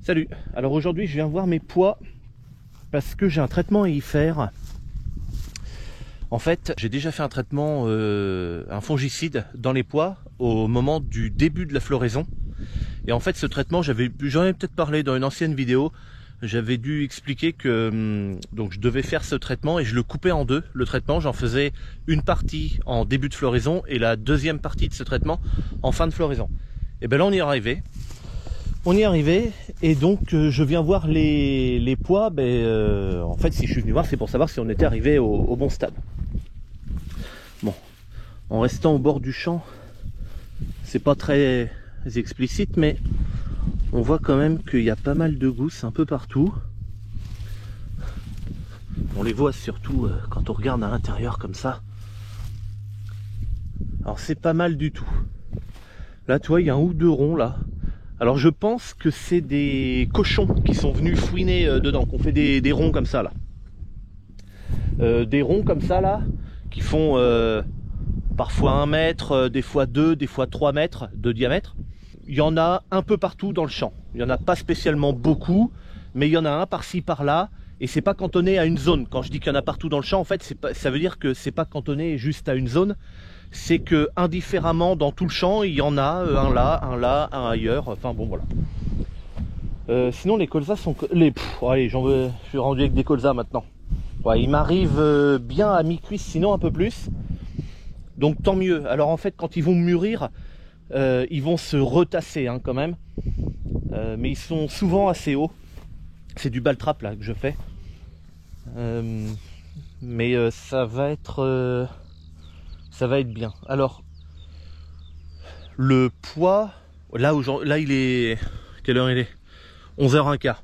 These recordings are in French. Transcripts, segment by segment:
Salut, alors aujourd'hui je viens voir mes pois parce que j'ai un traitement à y faire. En fait, j'ai déjà fait un traitement, un fongicide dans les pois au moment du début de la floraison. Et en fait ce traitement, j'en ai peut-être parlé dans une ancienne vidéo, j'avais dû expliquer que donc je devais faire ce traitement et je le coupais en deux. Le traitement, j'en faisais une partie en début de floraison et la deuxième partie de ce traitement en fin de floraison. Et bien là on y est arrivé. Et donc je viens voir les pois. En fait, si je suis venu voir, c'est pour savoir si on était arrivé au bon stade. Bon, en restant au bord du champ, c'est pas très explicite, mais on voit quand même qu'il y a pas mal de gousses un peu partout. On les voit surtout quand on regarde à l'intérieur comme ça. Alors c'est pas mal du tout. Là, tu vois, il y a un ou deux ronds là. Alors je pense que c'est des cochons qui sont venus fouiner dedans, qu'on fait des ronds comme ça là. Des ronds comme ça là, qui font parfois 1 mètre, des fois 2, des fois 3 mètres de diamètre. Il y en a un peu partout dans le champ. Il n'y en a pas spécialement beaucoup, mais il y en a un par-ci par-là. Et c'est pas cantonné à une zone. Quand je dis qu'il y en a partout dans le champ, en fait, ça veut dire que c'est pas cantonné juste à une zone. C'est que indifféremment dans tout le champ, il y en a un là, un ailleurs. Enfin bon, voilà. Sinon les colzas sont... allez, je suis rendu avec des colzas maintenant. Ouais, il m'arrive bien à mi-cuisse, sinon un peu plus. Donc tant mieux. Alors en fait, quand ils vont mûrir, ils vont se retasser quand même. Mais ils sont souvent assez hauts. C'est du baltrap là que je fais. Mais ça va être bien. Alors le pois, là il est... Quelle heure il est? 11h15.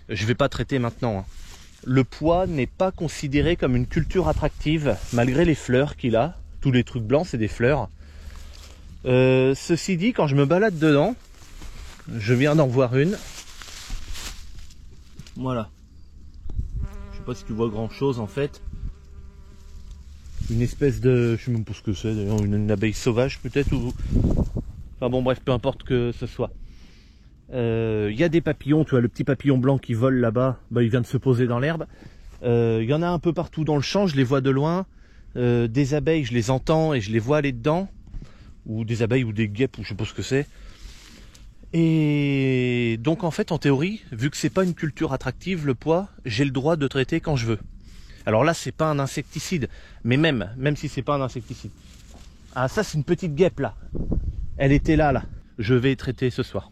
Je vais pas traiter maintenant. Le pois n'est pas considéré comme une culture attractive malgré les fleurs qu'il a. Tous les trucs blancs, c'est des fleurs. Ceci dit, quand je me balade dedans, je viens d'en voir une. Voilà. Je sais pas si tu vois grand chose en fait. Une espèce de... je sais même pas ce que c'est d'ailleurs, une abeille sauvage peut-être ou... Enfin bon bref, peu importe que ce soit. Il y a des papillons, tu vois le petit papillon blanc qui vole là-bas, il vient de se poser dans l'herbe. Il y en a un peu partout dans le champ, je les vois de loin. Des abeilles, je les entends et je les vois aller dedans. Ou des abeilles ou des guêpes, ou je sais pas ce que c'est. Et donc en fait en théorie, vu que c'est pas une culture attractive le pois, j'ai le droit de traiter quand je veux. Alors là c'est pas un insecticide, mais même si c'est pas un insecticide. Ah ça c'est une petite guêpe là. Elle était là. Je vais traiter ce soir.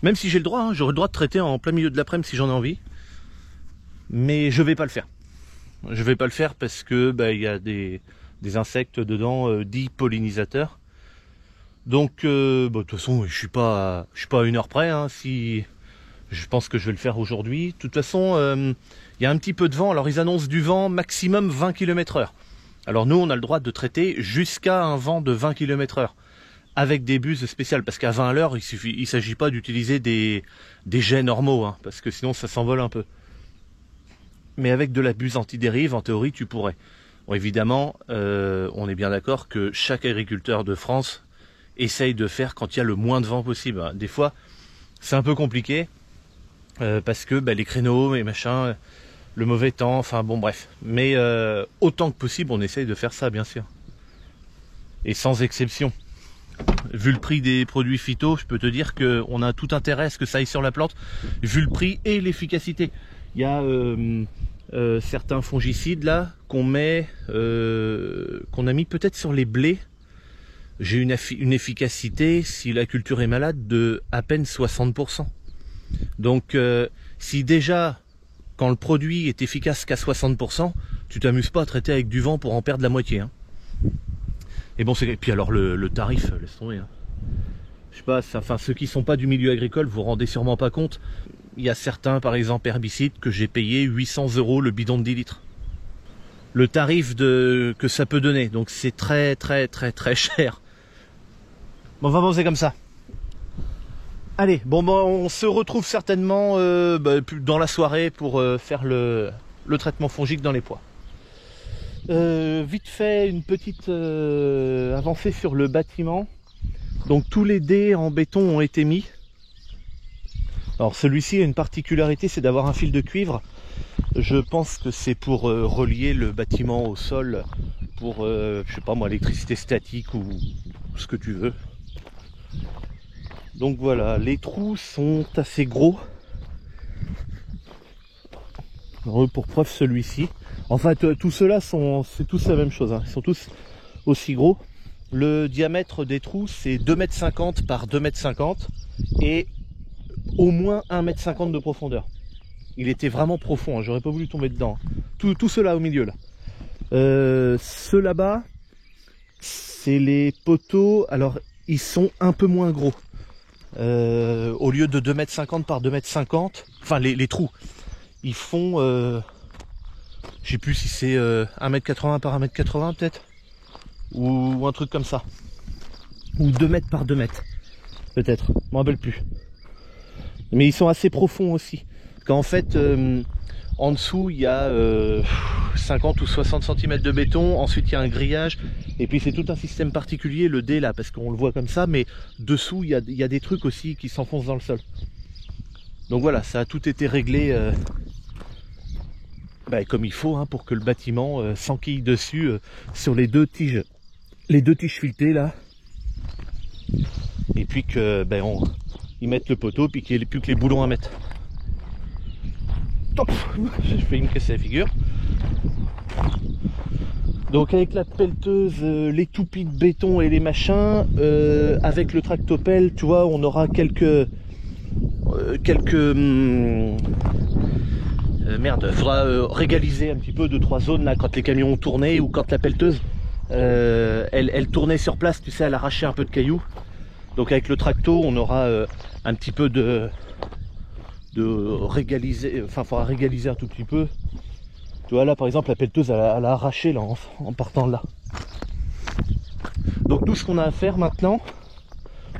Même si j'ai le droit, j'aurai le droit de traiter en plein milieu de l'après-midi si j'en ai envie. Mais je vais pas le faire. Je vais pas le faire parce que il y a des insectes dedans, dits pollinisateurs. Donc de toute façon je suis pas à 1 heure près. Si je pense que je vais le faire aujourd'hui. De toute façon il y a un petit peu de vent. Alors ils annoncent du vent maximum 20 km/h. Alors nous on a le droit de traiter jusqu'à un vent de 20 km/h. Avec des buses spéciales, parce qu'à 20 à l'heure, il ne s'agit pas d'utiliser des jets normaux, parce que sinon ça s'envole un peu. Mais avec de la buse anti-dérive, en théorie, tu pourrais. Bon, évidemment, on est bien d'accord que chaque agriculteur de France essaye de faire quand il y a le moins de vent possible. Des fois, c'est un peu compliqué, parce que les créneaux et machin, le mauvais temps, enfin bon bref. Mais autant que possible, on essaye de faire ça, bien sûr. Et sans exception. Vu le prix des produits phyto, je peux te dire qu'on a tout intérêt à ce que ça aille sur la plante, vu le prix et l'efficacité. Il y a certains fongicides là qu'on met, qu'on a mis peut-être sur les blés. J'ai une efficacité, si la culture est malade, de à peine 60%. Donc si déjà, quand le produit est efficace qu'à 60%, tu t'amuses pas à traiter avec du vent pour en perdre la moitié. Et bon, et puis alors le tarif, laisse tomber. Je sais pas, enfin ceux qui sont pas du milieu agricole, vous vous rendez sûrement pas compte. Il y a certains, par exemple herbicides, que j'ai payé 800 € le bidon de 10 litres. Le tarif que ça peut donner, donc c'est très cher. Bon, c'est comme ça. Allez, on se retrouve certainement dans la soirée pour faire le traitement fongique dans les pois. Vite fait, une petite avancée sur le bâtiment. Donc tous les dés en béton ont été mis. Alors celui-ci a une particularité, c'est d'avoir un fil de cuivre. Je pense que c'est pour relier le bâtiment au sol, pour, je sais pas moi, l'électricité statique ou ce que tu veux. Donc voilà, les trous sont assez gros. Pour preuve celui-ci. En fait, tous ceux-là c'est tous la même chose, hein. Ils sont tous aussi gros. Le diamètre des trous, c'est 2,50 m par 2,50 m et au moins 1,50 m de profondeur. Il était vraiment profond, hein. J'aurais pas voulu tomber dedans. Tout ceux-là au milieu là. Ceux là-bas, c'est les poteaux. Alors, ils sont un peu moins gros. Au lieu de 2,50 m par 2,50 m, enfin les trous, ils font, je sais plus si c'est 1,80 m par 1,80 m peut-être, ou un truc comme ça, ou 2 mètres par 2 mètres, peut-être, je m'en rappelle plus. Mais ils sont assez profonds aussi, qu'en fait, en dessous il y a 50 ou 60 cm de béton, ensuite il y a un grillage, et puis c'est tout un système particulier, le dé là, parce qu'on le voit comme ça, mais dessous il y a des trucs aussi qui s'enfoncent dans le sol. Donc voilà, ça a tout été réglé comme il faut, hein, pour que le bâtiment s'enquille dessus sur les deux tiges filetées là, et puis que ils mettent le poteau, puis qu'il n'y ait plus que les boulons à mettre. J'ai failli me casser la figure. Donc avec la pelleteuse, les toupis de béton et les machins, avec le tractopelle, tu vois, on aura quelques merde, faudra régaliser un petit peu 2-3 zones là quand les camions ont tourné, ou quand la pelleteuse elle tournait sur place, tu sais, elle arrachait un peu de cailloux. Donc avec le tracto, on aura un petit peu de régaliser, enfin il faudra régaliser un tout petit peu. Tu vois là par exemple la pelleteuse elle a arraché là en partant de là. Donc tout ce qu'on a à faire maintenant,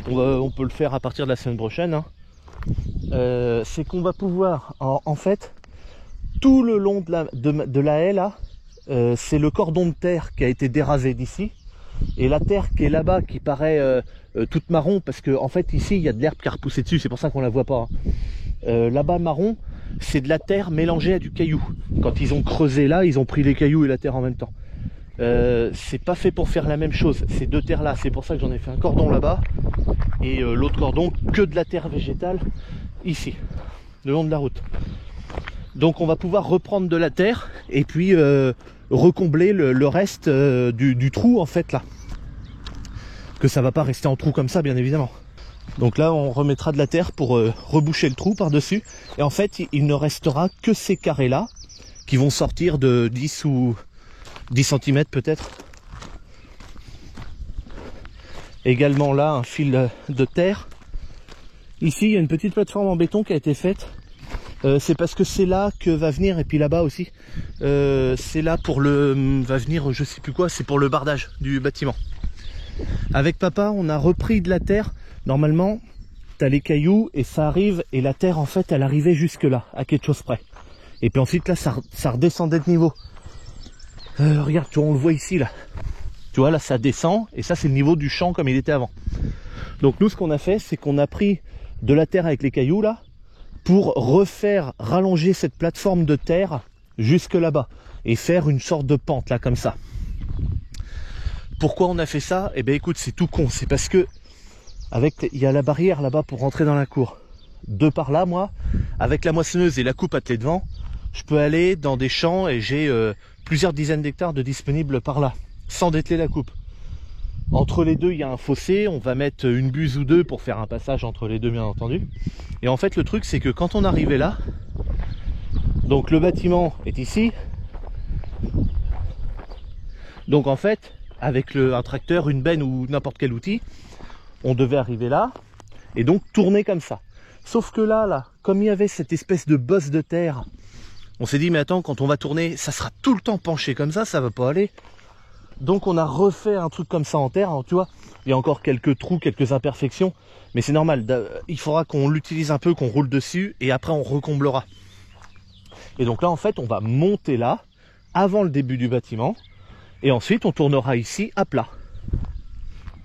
on peut le faire à partir de la semaine prochaine, hein. C'est qu'on va pouvoir en fait tout le long de la haie là, c'est le cordon de terre qui a été dérasé d'ici, et la terre qui est là-bas qui paraît toute marron parce que en fait ici il y a de l'herbe qui a repoussé dessus, c'est pour ça qu'on la voit pas, hein. Là-bas marron, c'est de la terre mélangée à du caillou. Quand ils ont creusé là, ils ont pris les cailloux et la terre en même temps. C'est pas fait pour faire la même chose, ces deux terres là, c'est pour ça que j'en ai fait un cordon là-bas et l'autre cordon que de la terre végétale ici, le long de la route. Donc on va pouvoir reprendre de la terre et puis recombler le reste du trou en fait là, que ça va pas rester en trou comme ça bien évidemment. Donc là on remettra de la terre pour reboucher le trou par dessus, et en fait il ne restera que ces carrés là qui vont sortir de 10 ou 10 cm peut-être. Également là un fil de terre. Ici il y a une petite plateforme en béton qui a été faite. C'est parce que c'est là que va venir, et puis là-bas aussi, c'est là pour va venir, je sais plus quoi, c'est pour le bardage du bâtiment. Avec papa, on a repris de la terre. Normalement, t'as les cailloux et ça arrive, et la terre en fait, elle arrivait jusque là, à quelque chose près. Et puis ensuite là, ça redescendait de niveau. Regarde, tu vois, on le voit ici là. Tu vois là, ça descend, et ça c'est le niveau du champ comme il était avant. Donc nous, ce qu'on a fait, c'est qu'on a pris de la terre avec les cailloux là, pour rallonger cette plateforme de terre jusque là-bas et faire une sorte de pente là comme ça. Pourquoi on a fait ça? Eh bien écoute, c'est tout con, c'est parce que il y a la barrière là-bas pour rentrer dans la cour. De par là, moi, avec la moissonneuse et la coupe attelée devant, je peux aller dans des champs et j'ai plusieurs dizaines d'hectares de disponibles par là, sans dételer la coupe. Entre les deux, il y a un fossé, on va mettre une buse ou deux pour faire un passage entre les deux bien entendu. Et en fait le truc c'est que quand on arrivait là, donc le bâtiment est ici, donc en fait avec un tracteur, une benne ou n'importe quel outil, on devait arriver là et donc tourner comme ça. Sauf que là, comme il y avait cette espèce de bosse de terre, on s'est dit mais attends, quand on va tourner, ça sera tout le temps penché comme ça va pas aller. Donc on a refait un truc comme ça en terre. Alors, tu vois, il y a encore quelques trous, quelques imperfections, mais c'est normal, il faudra qu'on l'utilise un peu, qu'on roule dessus, et après on recomblera. Et donc là en fait on va monter là, avant le début du bâtiment, et ensuite on tournera ici à plat.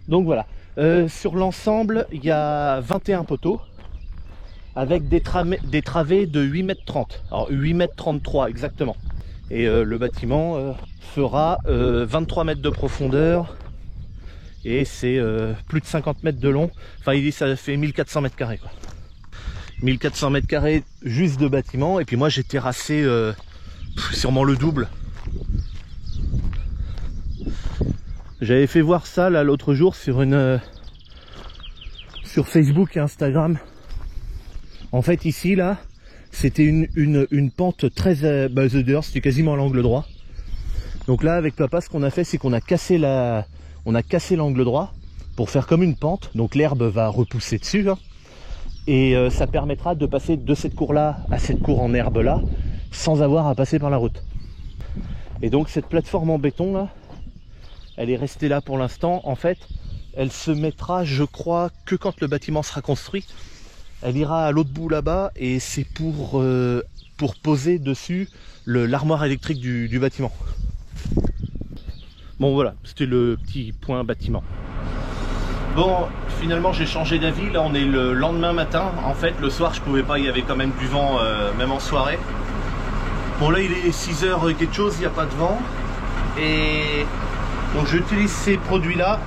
Donc voilà, sur l'ensemble il y a 21 poteaux, avec des travées de 8,30 m. Alors 8,33 m exactement. Et le bâtiment fera 23 mètres de profondeur et c'est plus de 50 mètres de long. Enfin il dit ça fait 1400 mètres carrés quoi. 1400 mètres carrés juste de bâtiment, et puis moi j'ai terrassé sûrement le double. J'avais fait voir ça là l'autre jour sur sur Facebook et Instagram. En fait ici là c'était une pente très c'était quasiment à l'angle droit. Donc là avec papa ce qu'on a fait c'est qu'on a cassé l'angle droit pour faire comme une pente. Donc l'herbe va repousser dessus hein. Et ça permettra de passer de cette cour là à cette cour en herbe là sans avoir à passer par la route. Et donc cette plateforme en béton là, elle est restée là pour l'instant. En fait elle se mettra je crois que quand le bâtiment sera construit. Elle ira à l'autre bout là-bas et c'est pour poser dessus l'armoire électrique du bâtiment. Bon voilà, c'était le petit point bâtiment. Bon, finalement j'ai changé d'avis, là on est le lendemain matin. En fait le soir je pouvais pas, il y avait quand même du vent même en soirée. Bon là il est 6 h quelque chose, il n'y a pas de vent. Et donc j'utilise ces produits là.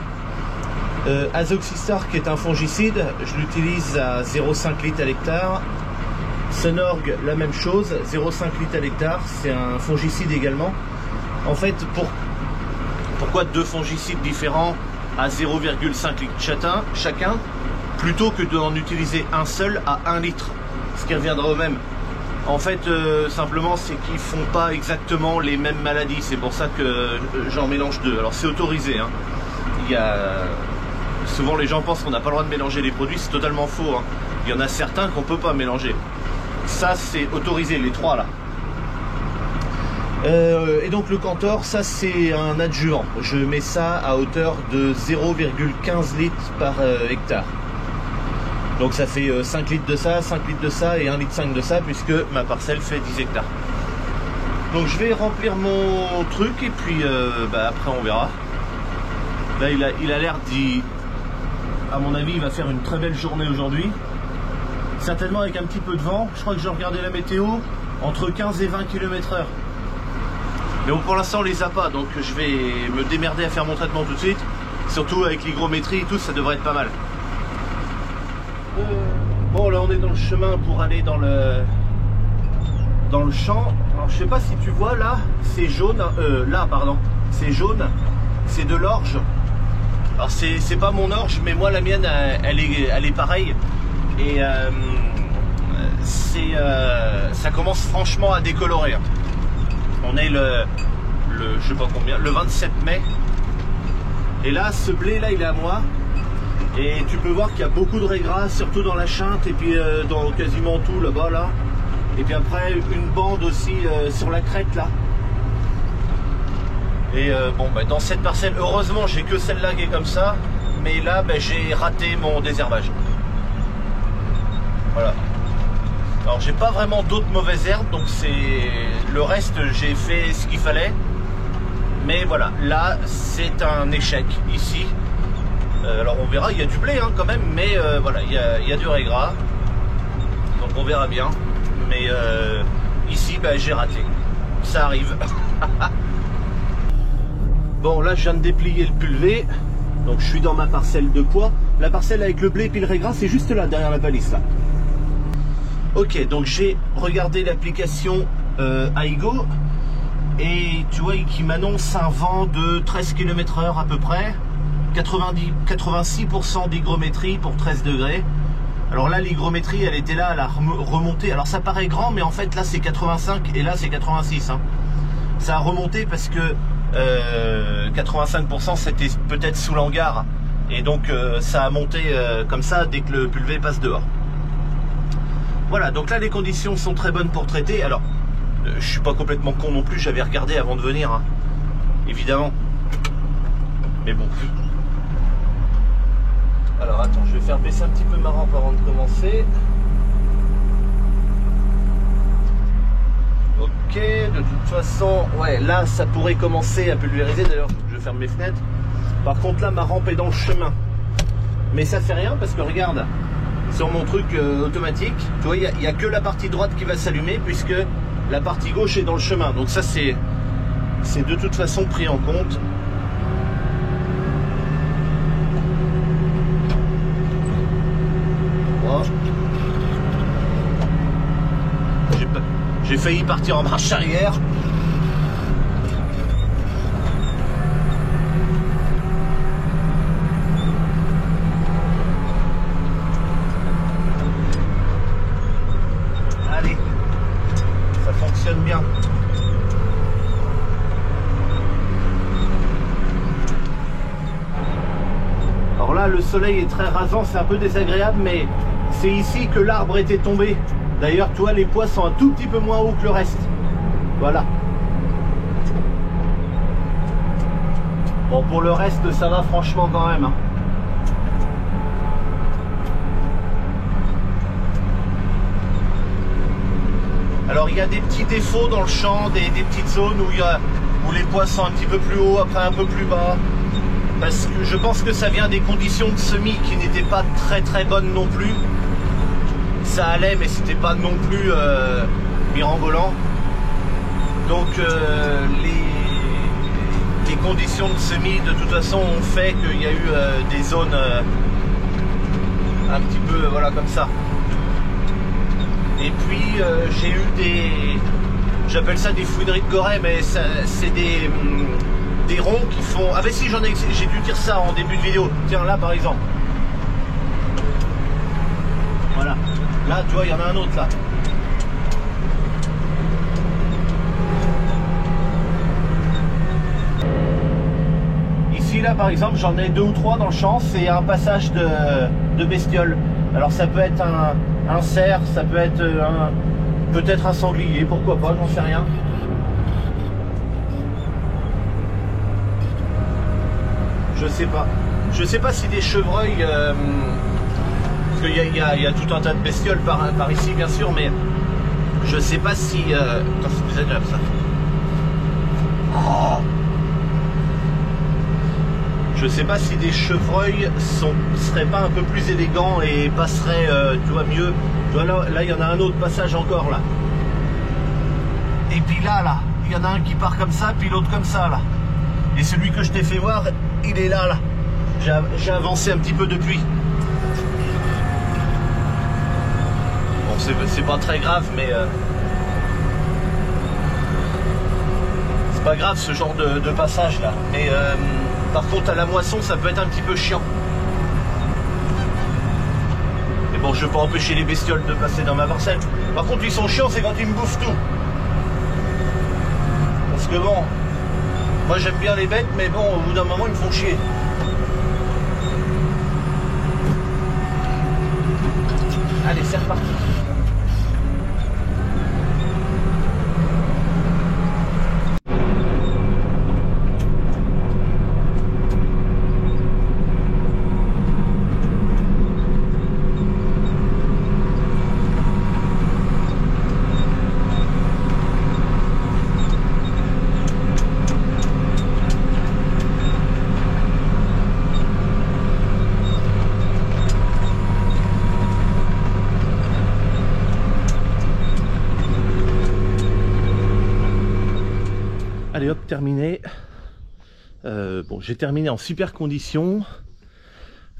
Azoxystar qui est un fongicide, je l'utilise à 0,5 litres à l'hectare. Senorg la même chose, 0,5 litres à l'hectare, c'est un fongicide également. En fait pourquoi deux fongicides différents à 0,5 litres chacun plutôt que d'en utiliser un seul à 1 litre, ce qui reviendra au même. En fait simplement c'est qu'ils font pas exactement les mêmes maladies, c'est pour ça que j'en mélange deux. Alors c'est autorisé hein. Il y a souvent les gens pensent qu'on n'a pas le droit de mélanger les produits, c'est totalement faux hein. Il y en a certains qu'on peut pas mélanger. Ça c'est autorisé, les trois là. Et donc le Cantor, ça c'est un adjuvant. Je mets ça à hauteur de 0,15 litres par hectare. Donc ça fait 5 litres de ça, 5 litres de ça et 1,5 litre de ça puisque ma parcelle fait 10 hectares. Donc je vais remplir mon truc et puis après on verra. Là il a l'air d'y... À mon avis il va faire une très belle journée aujourd'hui. Certainement avec un petit peu de vent. Je crois que j'ai regardé la météo entre 15 et 20 km/h. Mais bon, pour l'instant on les a pas, donc je vais me démerder à faire mon traitement tout de suite. Surtout avec l'hygrométrie et tout, ça devrait être pas mal. Bon là on est dans le chemin pour aller dans le champ. Alors je sais pas si tu vois là, c'est jaune, là pardon, c'est jaune, c'est de l'orge. Alors c'est pas mon orge, mais moi la mienne elle est pareille. Et ça commence franchement à décolorer. On est je sais pas combien, le 27 mai. Et là, ce blé là, il est à moi. Et tu peux voir qu'il y a beaucoup de raies, surtout dans la chinte et puis dans quasiment tout là-bas là. Et puis après une bande aussi sur la crête là. Et bon, dans cette parcelle, heureusement, j'ai que celle-là qui est comme ça. Mais là, j'ai raté mon désherbage. Voilà. Alors j'ai pas vraiment d'autres mauvaises herbes, donc c'est le reste j'ai fait ce qu'il fallait. Mais voilà, là c'est un échec ici. Alors on verra, il y a du blé hein, quand même, mais voilà, il y a du raies, donc on verra bien. Mais ici j'ai raté, ça arrive. Bon là je viens de déplier le pulvé, donc je suis dans ma parcelle de pois. La parcelle avec le blé et puis le raies c'est juste là derrière la balise là. Ok, donc j'ai regardé l'application Aigo et tu vois qui m'annonce un vent de 13 km/h à peu près, 86% d'hygrométrie pour 13 degrés. Alors là l'hygrométrie elle était là, elle a remonté, alors ça paraît grand mais en fait là c'est 85 et là c'est 86 hein. Ça a remonté parce que 85% c'était peut-être sous l'hangar et donc ça a monté comme ça dès que le pulvé passe dehors. Voilà, donc là les conditions sont très bonnes pour traiter. Alors, je suis pas complètement con non plus, j'avais regardé avant de venir, hein, évidemment. Mais bon. Alors attends, je vais faire baisser un petit peu ma rampe avant de commencer. Ok, de toute façon, ouais, là ça pourrait commencer à pulvériser. D'ailleurs, je ferme mes fenêtres. Par contre là, ma rampe est dans le chemin. Mais ça fait rien parce que regarde, sur mon truc automatique. Tu vois, il n'y a que la partie droite qui va s'allumer puisque la partie gauche est dans le chemin. Donc ça, c'est de toute façon pris en compte. Oh. J'ai failli partir en marche arrière. Allez, ça fonctionne bien. Alors là, le soleil est très rasant, c'est un peu désagréable, mais c'est ici que l'arbre était tombé. D'ailleurs, tu vois, les poids sont un tout petit peu moins hauts que le reste. Voilà. Bon, pour le reste, ça va franchement quand même. Hein. Alors, il y a des petits défauts dans le champ, des petites zones où les poids sont un petit peu plus hauts, après un peu plus bas. Parce que je pense que ça vient des conditions de semis qui n'étaient pas très bonnes non plus. Ça allait, mais c'était pas non plus mirambolant. Donc les conditions de semis de toute façon ont fait qu'il y a eu des zones un petit peu voilà comme ça. Et puis j'ai eu j'appelle ça des fouineries de Gorée, mais c'est des ronds qui font. Ah ben si, j'ai dû dire ça en début de vidéo. Tiens, là par exemple. Voilà. Là, tu vois, il y en a un autre là. Ici, là, par exemple, j'en ai 2 ou 3 dans le champ. C'est un passage de bestioles. Alors, ça peut être un cerf, ça peut être peut-être un sanglier, pourquoi pas, j'en sais rien. Je sais pas. Je sais pas si des chevreuils. Parce qu'il y a tout un tas de bestioles par ici, bien sûr, mais je sais pas si. Attends, c'est désagréable ça. Oh. Je sais pas si des chevreuils seraient pas un peu plus élégants et passeraient, tu vois, mieux. Tu vois, là, il y en a un autre passage encore là. Et puis là, il y en a un qui part comme ça, puis l'autre comme ça là. Et celui que je t'ai fait voir, il est là. J'ai avancé un petit peu depuis. Bon, c'est pas très grave, mais c'est pas grave ce genre de passage là. Mais par contre, à la moisson, ça peut être un petit peu chiant. Mais bon, je peux pas empêcher les bestioles de passer dans ma parcelle. Par contre, ils sont chiants, c'est quand ils me bouffent tout. Parce que bon, moi j'aime bien les bêtes, mais bon, au bout d'un moment, ils me font chier. Allez, c'est reparti. Allez hop, terminé. Bon, j'ai terminé en super condition.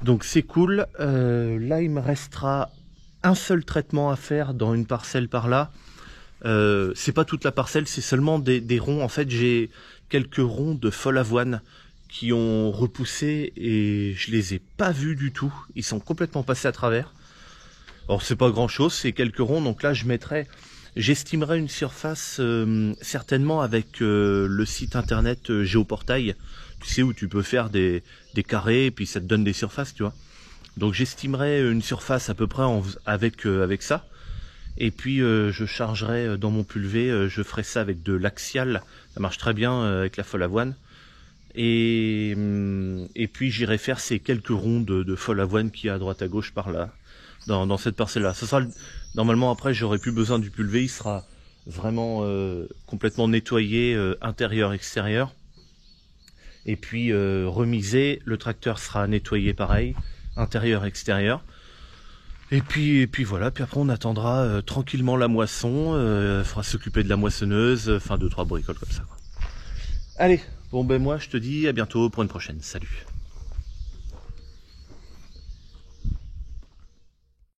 Donc c'est cool. Là, il me restera un seul traitement à faire dans une parcelle par là. C'est pas toute la parcelle, c'est seulement des ronds. En fait, j'ai quelques ronds de folle avoine qui ont repoussé et je les ai pas vus du tout. Ils sont complètement passés à travers. Alors c'est pas grand chose, c'est quelques ronds. Donc là, j'estimerais une surface certainement avec le site internet Géoportail, tu sais, où tu peux faire des carrés et puis ça te donne des surfaces, tu vois. Donc j'estimerais une surface à peu près avec ça. Et puis je chargerai dans mon pulvé, je ferai ça avec de l'axial, ça marche très bien avec la folle avoine. Et puis j'irai faire ces quelques ronds de folle avoine qui a à droite à gauche par là, dans cette parcelle-là. Ça sera normalement après j'aurai plus besoin du pulvé, il sera vraiment complètement nettoyé intérieur-extérieur. Et puis remisé, le tracteur sera nettoyé pareil, intérieur-extérieur. Et puis voilà, puis après on attendra tranquillement la moisson, faudra s'occuper de la moissonneuse, enfin 2-3 bricoles comme ça, quoi. Allez, bon ben moi je te dis à bientôt pour une prochaine, salut.